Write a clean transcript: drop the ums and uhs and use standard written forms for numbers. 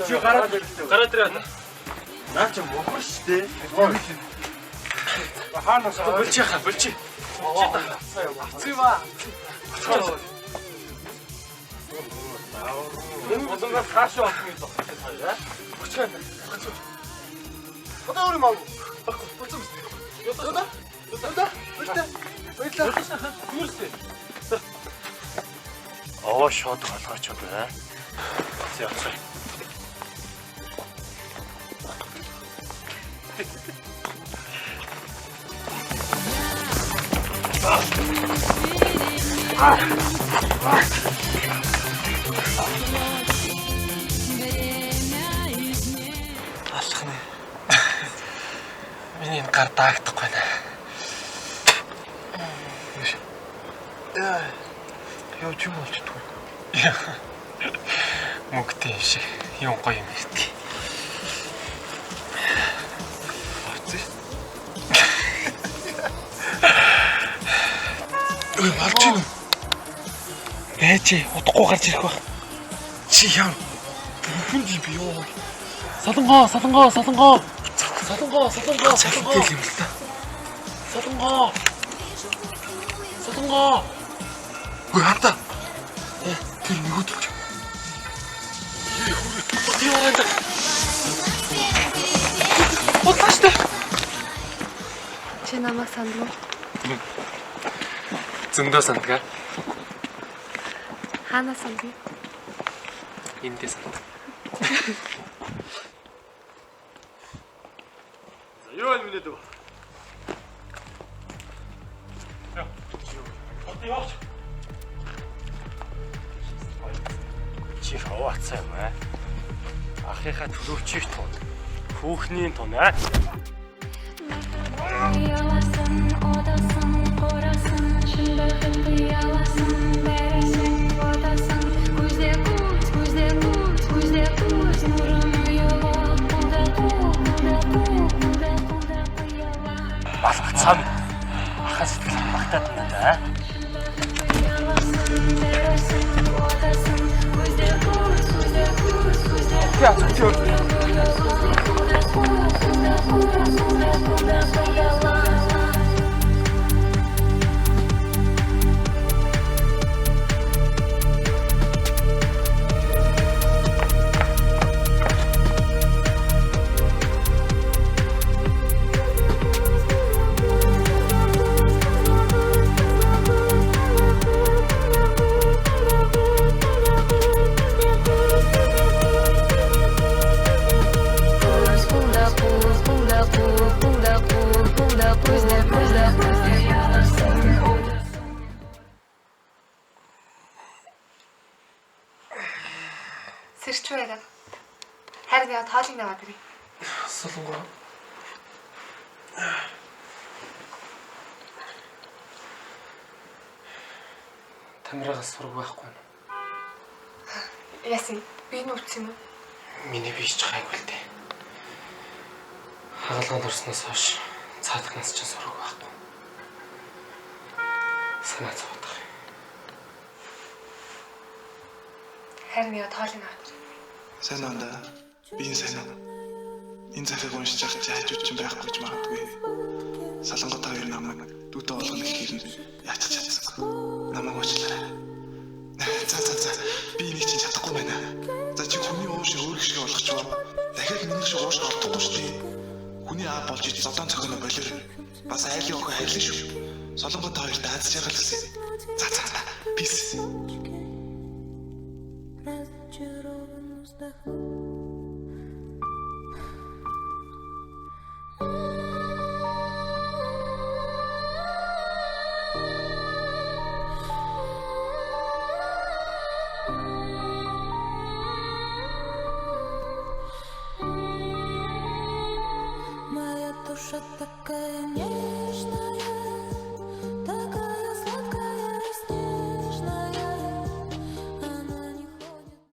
чи гараад ирээ. Наа чи мохор штэ. Хаанаас болчих. Авцгаа. Энэ болонгоос хаашаа олох юм байна? Өчгөө. Одоо өөр юм аа. Буцам. Ёдаа. Юурсэ? Оо шууд болгооч бай. Зяцаа. Алхна. Миний гар даагдахгүй байна. Яа ч юм болчихдгүй. Мөнгөтэй юм шиг юм гоё юм ирдэг. Ой, марчин. Ээжи удахгүй гарч ирэх баг. Чи яа? Хүн юм би ёо. Салангоо. Цахилтэй юм л та. Салангоо. Ой, хата. Тэр нэг өдөр. Яа. Оташтай. Чи намайг сандав. Зөндөө сандгаа. Хаана сандав? Эндээ санд. Юу юм нэ дөө? Яа. Чи хаваацаа юм аа. Ахыхаа төлөвчийг тун. Хүүхний тун аа. Балгацсан. Ахаа сэтгэл магтаад байна да. Яа, зөв. Сэрчвэрэг. Харин яа тоолыг наваад ирээ. Солонгоо. Тамирагаас сураг байхгүй нь. Яси, би нүц юм уу? Миний биш ч хайгуул дээ. Хагалгаанд орсноос хойш цаадахнаас ч сураг байхгүй. Санаа зовоодох. Харин яа тоолыг наваад ирээ. Сайн уу да. Би энэ сайн уу. Энэ захыг уншиж явах чи хажууд ч байхгүй ч магадгүй. Салангоо та хоёр намайг дүүтээ олгоно гэхээр яачих чадсангүй. Намайг уучлаарай. За. Би энийг чинь чадахгүй байна. За чи хүний ууш өөр шиг болгочихвоо. Дахиад миний шиг ууш олдохгүй шүү дээ. Хүний аа болж ич зодон цохино болир. Бас айлын охин хайрлаа шүү. Солонгоо та хоёр даацж байгаа л гэсэн. За. Peace. Моя душа такая нежная.